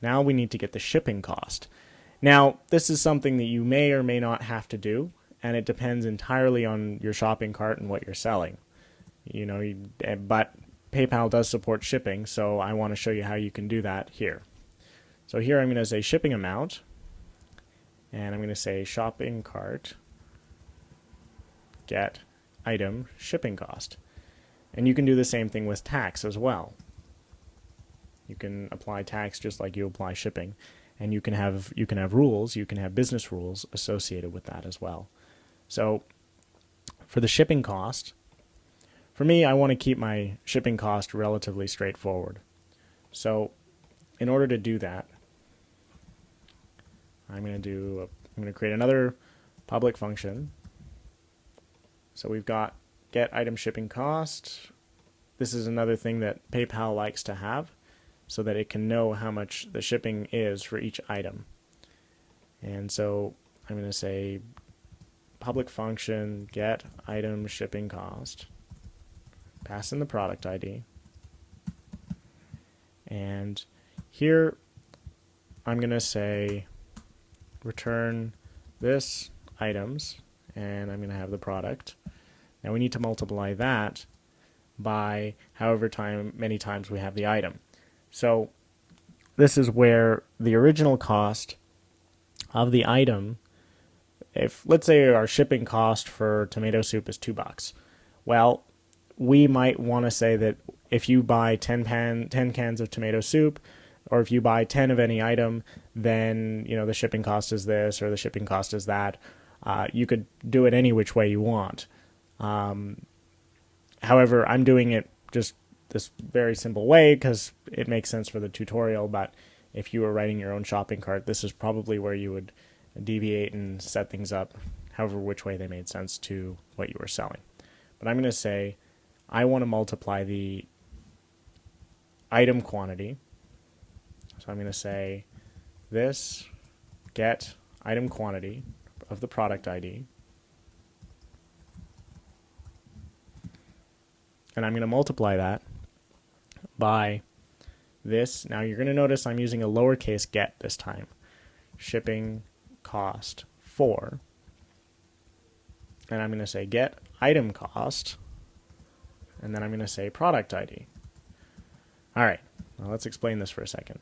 Now we need to get the shipping cost. Now, this is something that you may or may not have to do, and it depends entirely on your shopping cart and what you're selling. But PayPal does support shipping, so I want to show you how you can do that here. So here I'm going to say shipping amount, and I'm going to say shopping cart get item shipping cost. And you can do the same thing with tax as well. You can apply tax just like you apply shipping, and you can have rules, you can have business rules associated with that as well. So for the shipping cost, for me, I want to keep my shipping cost relatively straightforward. So in order to do that, I'm going to create another public function. So we've got get item shipping cost. This is another thing that PayPal likes to have so that it can know how much the shipping is for each item. And so I'm going to say public function get item shipping cost, pass in the product ID, and here I'm going to say return this items, and I'm going to have the product. Now we need to multiply that by however many times we have the item. So this is where the original cost of the item, if let's say our shipping cost for tomato soup is $2, well, we might want to say that if you buy 10 cans of tomato soup, or if you buy 10 of any item, then the shipping cost is this or the shipping cost is that. You could do it any which way you want. However, I'm doing it just this very simple way because it makes sense for the tutorial, but if you were writing your own shopping cart, this is probably where you would deviate and set things up however which way they made sense to what you were selling. But I'm going to say I want to multiply the item quantity. So I'm going to say this get item quantity of the product ID, and I'm going to multiply that by this. Now you're going to notice I'm using a lowercase get this time. Shipping cost for, and I'm going to say get item cost, and then I'm going to say product ID. All right, now let's explain this for a second.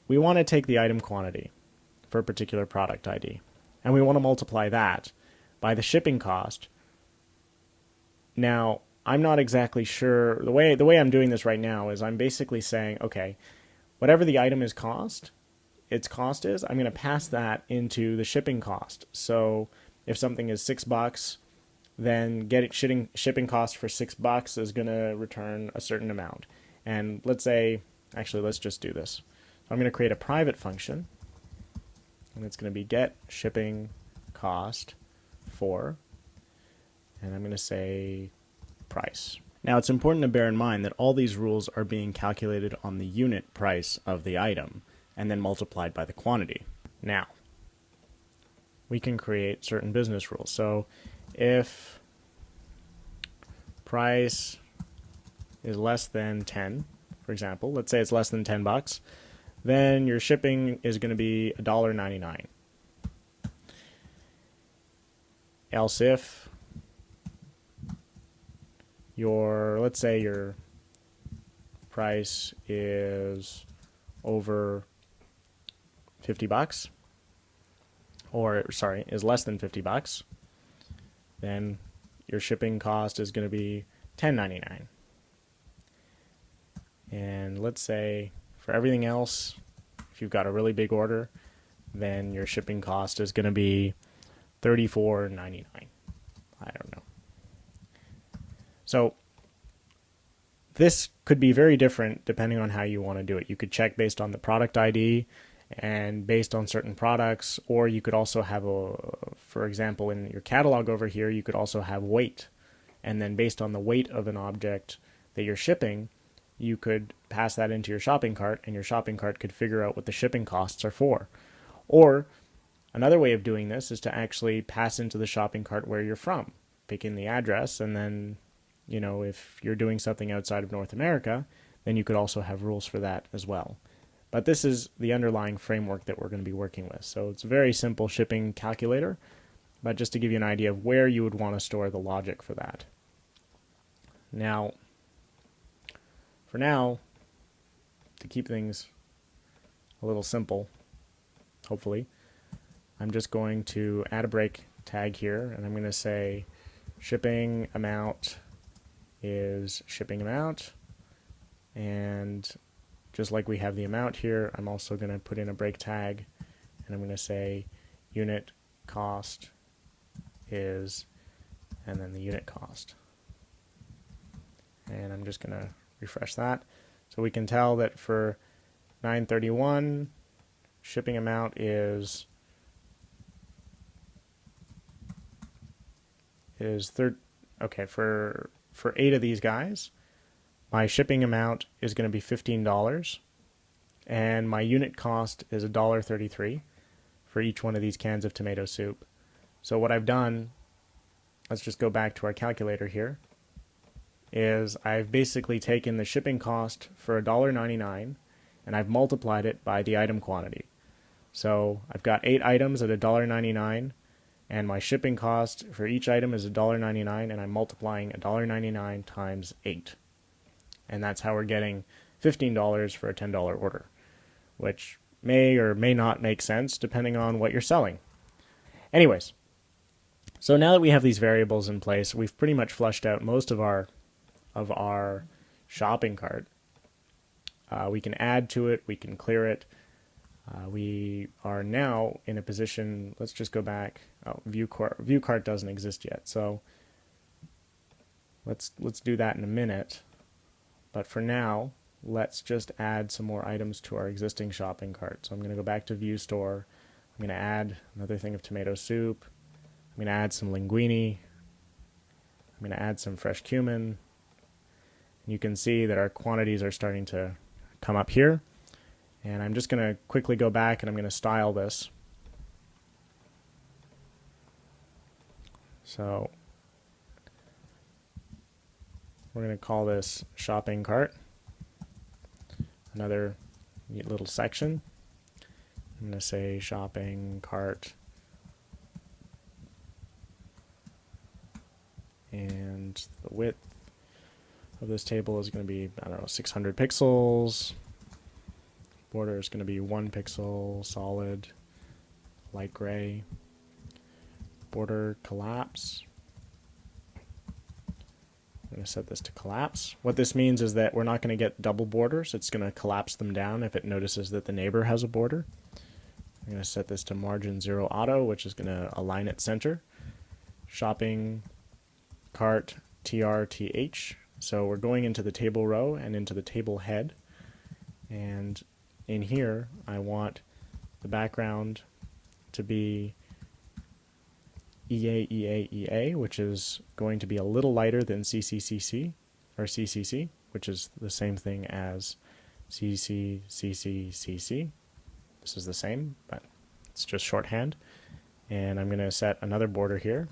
We want to take the item quantity for a particular product ID, and we want to multiply that by the shipping cost. Now, I'm not exactly sure. The way I'm doing this right now is I'm basically saying, okay, whatever the item is its cost is, I'm going to pass that into the shipping cost. So if something is $6, then shipping cost for $6 is going to return a certain amount. And let's just do this. So I'm going to create a private function, and it's going to be get shipping cost for, and I'm going to say price. Now it's important to bear in mind that all these rules are being calculated on the unit price of the item and then multiplied by the quantity. Now we can create certain business rules. So if price is less than 10, for example, let's say it's less than $10, then your shipping is going to be $1.99. Else if let's say your price is over $50, is less than $50, then your shipping cost is going to be $10.99. And let's say for everything else, if you've got a really big order, then your shipping cost is going to be $34.99. I don't know. So this could be very different depending on how you want to do it. You could check based on the product ID and based on certain products, or you could also have for example, in your catalog over here, you could also have weight. And then based on the weight of an object that you're shipping, you could pass that into your shopping cart, and your shopping cart could figure out what the shipping costs are for. Or another way of doing this is to actually pass into the shopping cart where you're from. Pick in the address, and then, if you're doing something outside of North America, then you could also have rules for that as well. But this is the underlying framework that we're going to be working with. So it's a very simple shipping calculator, but just to give you an idea of where you would want to store the logic for that. Now, for now, to keep things a little simple, hopefully, I'm just going to add a break tag here, and I'm going to say shipping amount is shipping amount, and just like we have the amount here, I'm also going to put in a break tag, and I'm going to say unit cost is, and then the unit cost. And I'm just going to refresh that. So we can tell that for 931, shipping amount is okay, for 8 of these guys, my shipping amount is going to be $15, and my unit cost is $1.33 for each one of these cans of tomato soup. So what I've done, let's just go back to our calculator here, is I've basically taken the shipping cost for $1.99 and I've multiplied it by the item quantity. So I've got 8 items at $1.99, and my shipping cost for each item is $1.99, and I'm multiplying $1.99 times 8. And that's how we're getting $15 for a $10 order, which may or may not make sense depending on what you're selling. Anyways, so now that we have these variables in place, we've pretty much flushed out most of our shopping cart. We can add to it, we can clear it. We are now in a position, let's just go back. Oh, view cart doesn't exist yet, so let's do that in a minute. But for now, let's just add some more items to our existing shopping cart. So I'm going to go back to view store. I'm going to add another thing of tomato soup. I'm going to add some linguine. I'm going to add some fresh cumin. And you can see that our quantities are starting to come up here. And I'm just going to quickly go back and I'm going to style this. So we're going to call this shopping cart. Another neat little section. I'm going to say shopping cart. And the width of this table is going to be, I don't know, 600 pixels. Border is going to be 1 pixel, solid, light gray. Border collapse. I'm going to set this to collapse. What this means is that we're not going to get double borders. It's going to collapse them down if it notices that the neighbor has a border. I'm going to set this to margin 0 auto, which is going to align it center. Shopping cart TRTH. So we're going into the table row and into the table head. And in here, I want the background to be EA, which is going to be a little lighter than CCCC, or CCC, which is the same thing as CCCCC. This is the same, but it's just shorthand. And I'm going to set another border here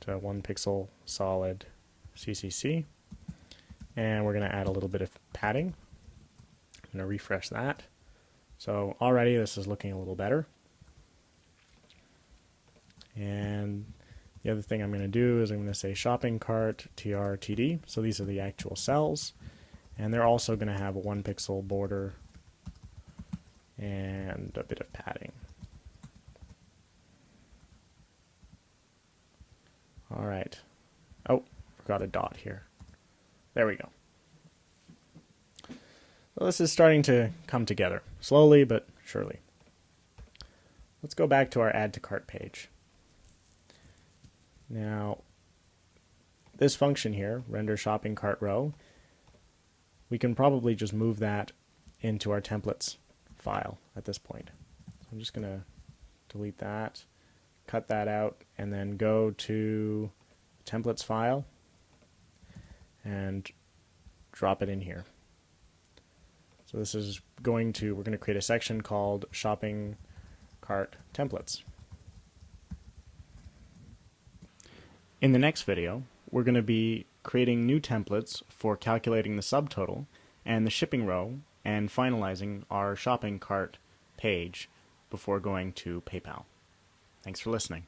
to 1 pixel solid CCC. And we're going to add a little bit of padding. I'm going to refresh that. So already this is looking a little better. And the other thing I'm going to do is I'm going to say shopping cart TRTD. So these are the actual cells. And they're also going to have a 1 pixel border and a bit of padding. All right. Oh, forgot a dot here. There we go. So this is starting to come together, slowly but surely. Let's go back to our add to cart page. Now, this function here, render shopping cart row, we can probably just move that into our templates file at this point. So I'm just going to delete that, cut that out, and then go to templates file and drop it in here. So this is we're going to create a section called shopping cart templates. In the next video, we're going to be creating new templates for calculating the subtotal and the shipping row, and finalizing our shopping cart page before going to PayPal. Thanks for listening.